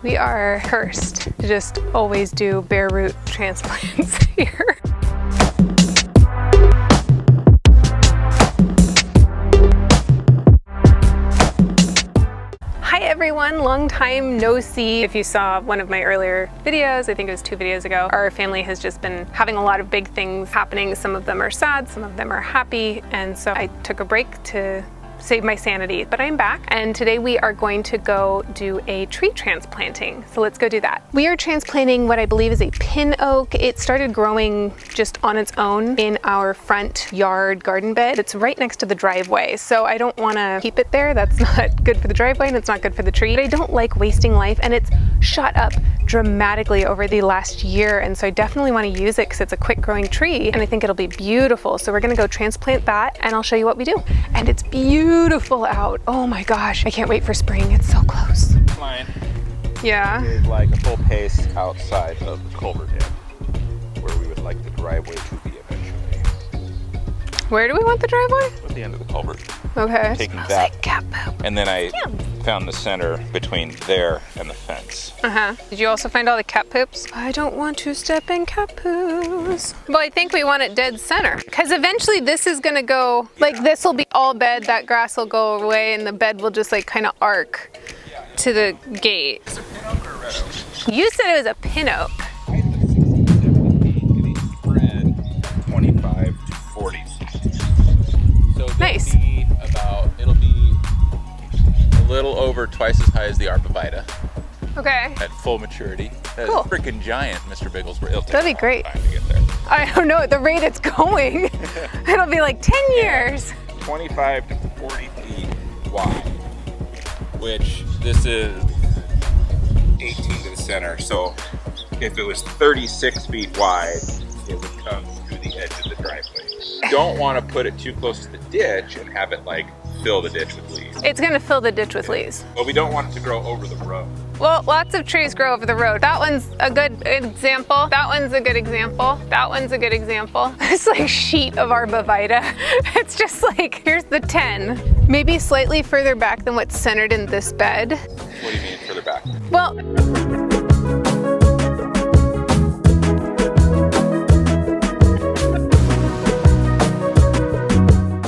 We are cursed to just always do bare root transplants here. Hi everyone, long time no see. If you saw one of my earlier videos, I think it was 2 videos ago, our family has just been having a lot of big things happening. Some of them are sad, some of them are happy, and so I took a break to save my sanity, but I'm back, and today we are going to go do a tree transplanting. So let's go do that. We are transplanting what I believe is a pin oak. It started growing just on its own in our front yard garden bed. It's right next to the driveway, so I don't want to keep it there. That's not good for the driveway and it's not good for the tree. But I don't like wasting life, and it's shot up dramatically over the last year, and so I definitely want to use it because it's a quick growing tree and I think it'll be beautiful. So we're gonna go transplant that and I'll show you what we do. And it's beautiful out. Oh my gosh, I can't wait for spring. It's so close. Line Yeah. is like a full pace outside of the culvert end, where we would like the driveway to be eventually. Where do we want the driveway? At the end of the culvert. Okay. Taking Smells that, like cat poop. and then I found the center between there and the fence. Did you also find all the cat poops? I don't want to step in cat poos. Well, I think we want it dead center, because eventually this is gonna go, like this will be all bed, that grass will go away, and the bed will just like kind of arc to the gate. Is it pin oak or red oak? You said it was a pin oak. I think 60 to 70 feet, and each spread 25 to 40 feet. So Nice. it'll be a little over twice as high as the Arborvitae Okay. at full maturity. That's Cool. freaking giant, Mr. Biggles. It'll take That'd be a long great. time to get there. I don't know at the rate it's going. It'll be like 10 years. 25 to 40 feet wide, which this is 18 to the center. So if it was 36 feet wide, it would come through the edge of the driveway. Don't want to put it too close to the ditch and have it like fill the ditch with leaves. It's gonna fill the ditch with leaves. But we don't want it to grow over the road. Well, lots of trees grow over the road. That one's a good example. That one's a good example. That one's a good example. This like sheet of Arborvitae. It's just like, here's the 10. Maybe slightly further back than what's centered in this bed. What do you mean further back? Well,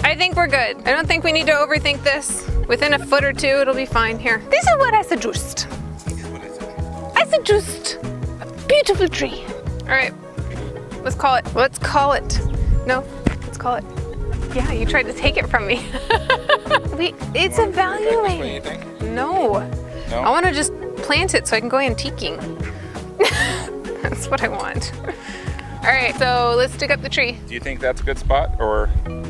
I think we're good. I don't think we need to overthink this. Within a foot or two, it'll be fine here. This is what I suggest. I suggest a beautiful tree. All right, let's call it. Let's call it. No, let's call it. Yeah, you tried to take it from me. It's evaluating. What do you think? No. No? I want to just plant it so I can go antiquing. That's what I want. All right, so let's dig up the tree. Do you think that's a good spot, or?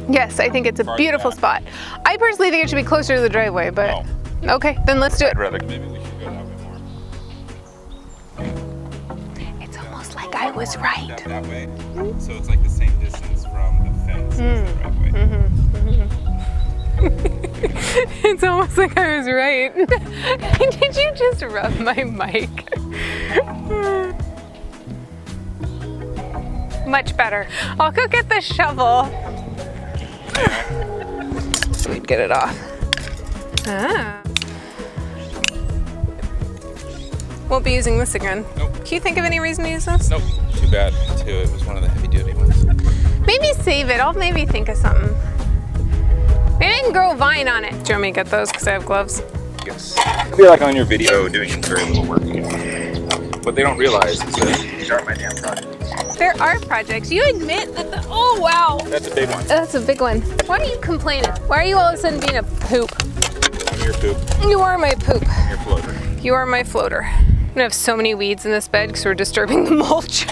Yes, I think it's a beautiful spot. I personally think it should be closer to the driveway, but okay, then let's do it. I'd rather maybe we should go that way more. It's almost like I was right. That way. So it's like the same distance from the fence as the driveway. It's almost like I was right. Did you just rub my mic? Much better. I'll go get the shovel. So we'd get it off. Ah. Won't be using this again. Nope. Can you think of any reason to use this? Nope, too bad too. It was one of the heavy duty ones. Maybe save it. I'll maybe think of something. Maybe I can grow a vine on it. Do you want me to get those because I have gloves? Yes. I feel like on your video doing very little work again. What they don't realize is that these aren't my damn projects. There are projects. You admit that the, oh wow. That's a big one. That's a big one. Why are you complaining? Why are you all of a sudden being a poop? I'm your poop. You are my poop. Your floater. You are my floater. I'm gonna have so many weeds in this bed because we're disturbing the mulch.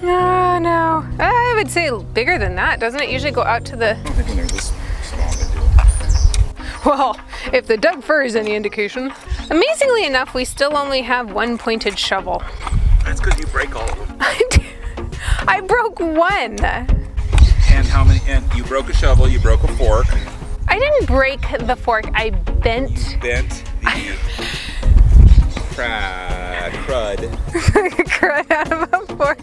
Oh no. I would say bigger than that. Doesn't it usually go out to the... I don't think when they're this small they do. Well, if the Doug fir is any indication. Amazingly enough, we still only have one pointed shovel. That's because you break all of them. I broke one. And how many? And you broke a shovel, you broke a fork. I didn't break the fork, I bent. Bent the crud. Crud out of a fork.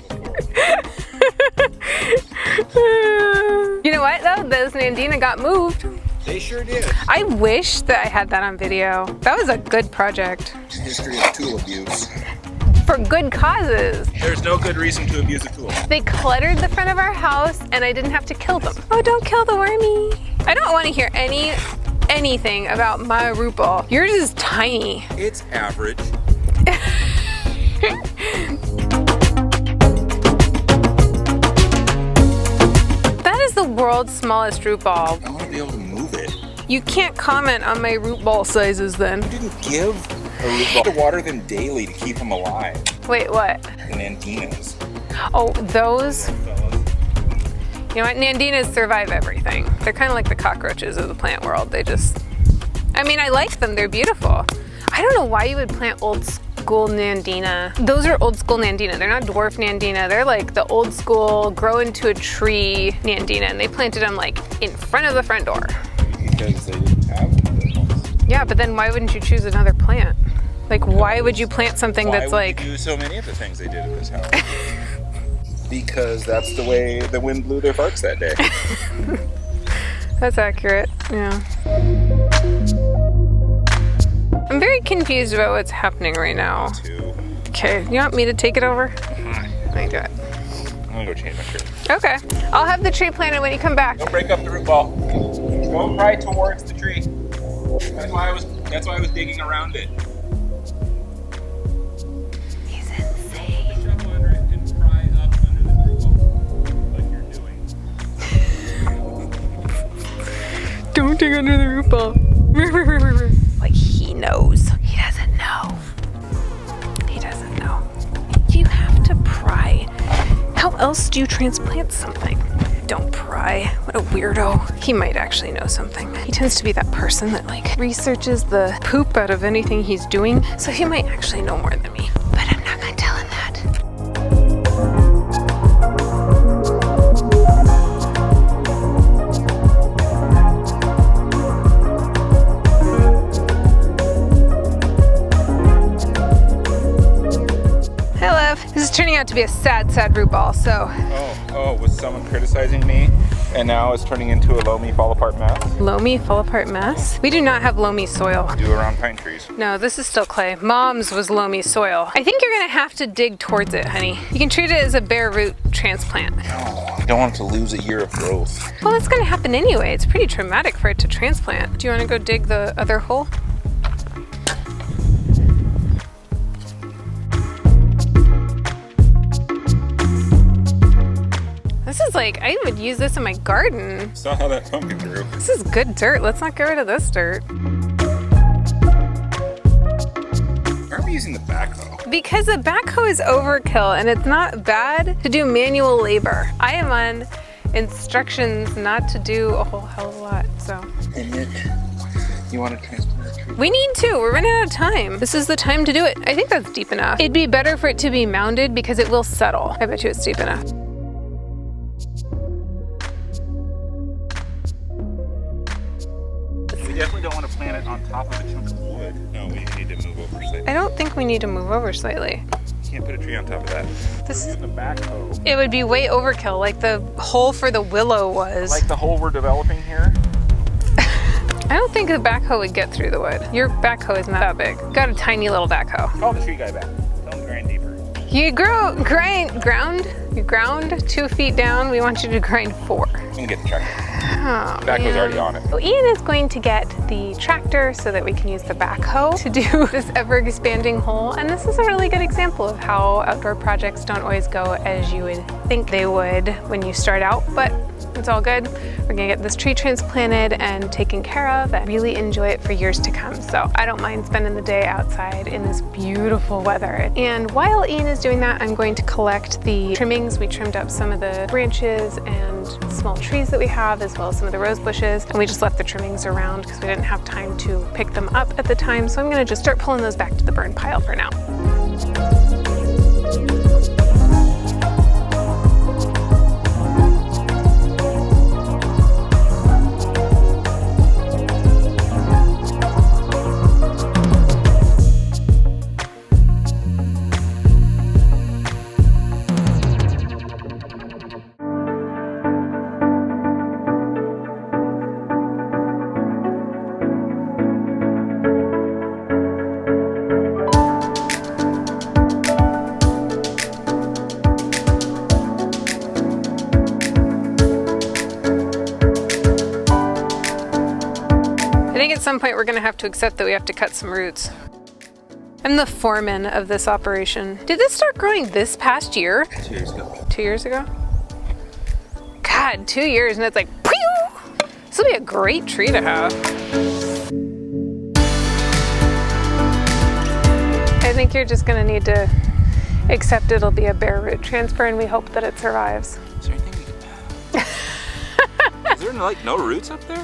You know what though? Those Nandina got moved. They sure did. I wish that I had that on video. That was a good project. History is tool abuse. For good causes. There's no good reason to abuse a tool. They cluttered the front of our house and I didn't have to kill them. Oh, don't kill the wormy. I don't want to hear anything about my root ball. Yours is tiny. It's average. That is the world's smallest root ball. I want to be able to move it. You can't comment on my root ball sizes then. You didn't give a root ball to water them daily to keep them alive. Wait, what? The Nandinas. Oh, those? You know what? Nandinas survive everything. They're kind of like the cockroaches of the plant world. They just, I mean, I like them. They're beautiful. I don't know why you would plant old school Nandina. Those are old school Nandina. They're not dwarf Nandina. They're like the old school grow into a tree Nandina, and they planted them like in front of the front door. Because they didn't have them. Yeah, but then why wouldn't you choose another plant? Like, why would you plant something that's like... Why would you do so many of the things they did in this house? Because that's the way the wind blew their farts that day. That's accurate, yeah. I'm very confused about what's happening right now. Me too. Okay, you want me to take it over? I do it. I'm gonna go change my shirt. Okay, I'll have the tree planted when you come back. Don't break up the root ball. Go pry towards the tree. That's why I was digging around it. He's insane. Shovel under it and pry up under the root ball, like you're doing. Don't dig under the root ball. Like he knows. He doesn't know. He doesn't know. You have to pry. How else do you transplant something? Don't pry. What a weirdo. He might actually know something. He tends to be that person that like researches the poop out of anything he's doing, so he might actually know more than me. But I'm not gonna tell him that. This is turning out to be a sad root ball, so. Oh, was someone criticizing me? And now it's turning into a loamy fall apart mess? Loamy fall apart mess? We do not have loamy soil. Do around pine trees. No, this is still clay. Mom's was loamy soil. I think you're gonna have to dig towards it, honey. You can treat it as a bare root transplant. No, I don't want it to lose a year of growth. Well, that's gonna happen anyway. It's pretty traumatic for it to transplant. Do you wanna go dig the other hole? This is like, I would use this in my garden. Saw how that pumpkin grew. This is good dirt. Let's not get rid of this dirt. Why are we using the backhoe? Because the backhoe is overkill and it's not bad to do manual labor. I am on instructions not to do a whole hell of a lot, so. And yet, you want to transplant a tree? We need to, we're running out of time. This is the time to do it. I think that's deep enough. It'd be better for it to be mounded because it will settle. I bet you it's deep enough. We definitely don't want to plant it on top of a chunk of wood. No, we need to move over slightly. I don't think we need to move over slightly. You can't put a tree on top of that. This is, the backhoe. it would be way overkill, like the hole for the willow was. Like the hole we're developing here? I don't think the backhoe would get through the wood. Your backhoe is not that big. Got a tiny little backhoe. Call the tree guy back. Tell him to grind deeper. You ground 2 feet down. We want you to grind 4. I'm gonna get the tractor. Oh, Backhoe's man. already on it. So Ian is going to get the tractor so that we can use the backhoe to do this ever expanding hole. And this is a really good example of how outdoor projects don't always go as you would think they would when you start out, but it's all good. We're gonna get this tree transplanted and taken care of and really enjoy it for years to come. So I don't mind spending the day outside in this beautiful weather. And while Ian is doing that, I'm going to collect the trimmings. We trimmed up some of the branches and small trees that we have, as well as some of the rose bushes. And we just left the trimmings around because we didn't have time to pick them up at the time. So I'm gonna just start pulling those back to the burn pile for now. some point we're gonna have to accept that we have to cut some roots. I'm the foreman of this operation. Did this start growing this past year? 2 years ago. 2 years ago? God, 2 years and it's like, pew! This will be a great tree to have. I think you're just gonna need to accept it'll be a bare root transfer and we hope that it survives. Is there anything we can... Is there like no roots up there?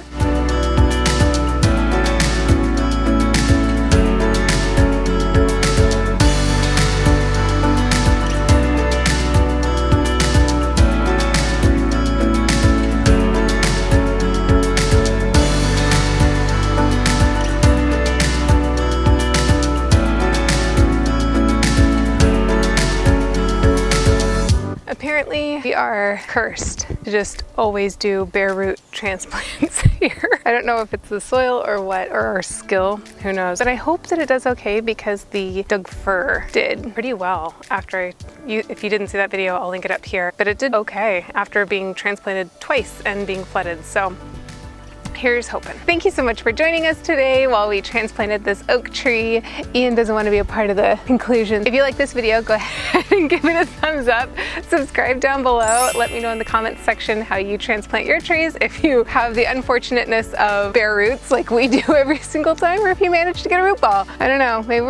Apparently we are cursed to just always do bare root transplants here. I don't know if it's the soil or what, or our skill, who knows. But I hope that it does okay because the Doug fir did pretty well after if you didn't see that video, I'll link it up here. But it did okay after being transplanted twice and being flooded. So here's hoping. Thank you so much for joining us today while we transplanted this oak tree. Ian doesn't want to be a part of the conclusion. If you like this video, go ahead and give it a thumbs up. Subscribe down below. Let me know in the comments section how you transplant your trees. If you have the unfortunateness of bare roots like we do every single time, or if you manage to get a root ball. I don't know, maybe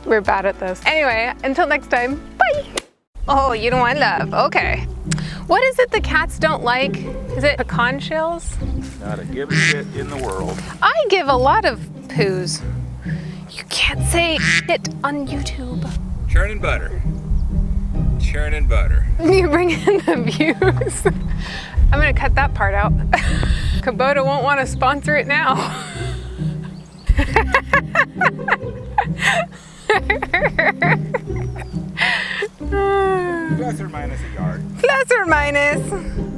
we're bad at this. Anyway, until next time, bye! Oh, you don't want love, okay. What is it the cats don't like? Is it pecan shells? Not a give a shit in the world. I give a lot of poos. You can't say shit on YouTube. Churn and butter. Churn and butter. You bring in the views. I'm gonna cut that part out. Kubota won't want to sponsor it now. Plus or minus a yard. Plus or minus.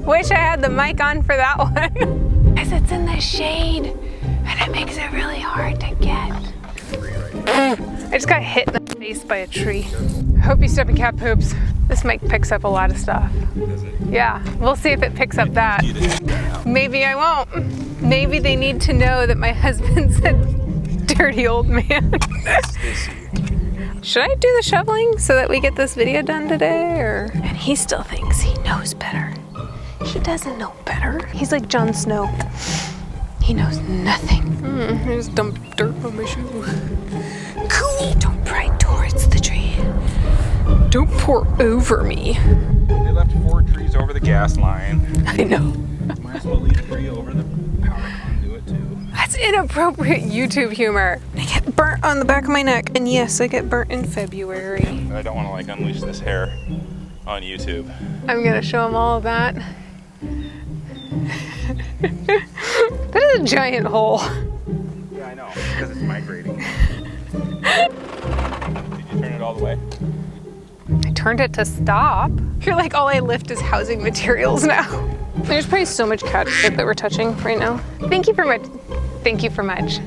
Wish I had the mic on for that one. Because it's in the shade and it makes it really hard to get. I just got hit in the face by a tree. I hope you step in cat poops. This mic picks up a lot of stuff. Does it? Yeah, we'll see if it picks up that. Maybe I won't. Maybe they need to know that my husband's a dirty old man. Should I do the shoveling so that we get this video done today, or? And he still thinks he knows better. He doesn't know better. He's like Jon Snow. He knows nothing. I just dumped dirt on my shoe. Cool. Don't pry towards the tree. Don't pour over me. They left 4 trees over the gas line. I know. Might as well leave 3 over the power conduit too. That's inappropriate YouTube humor. I get burnt on the back of my neck, and yes, I get burnt in February. I don't want to like unleash this hair on YouTube. I'm gonna show them all of that. That is a giant hole. Yeah, I know, because it's migrating. Did you turn it all the way? I turned it to stop. You're like, all I lift is housing materials now. There's probably so much cat shit that we're touching right now. Thank you for much.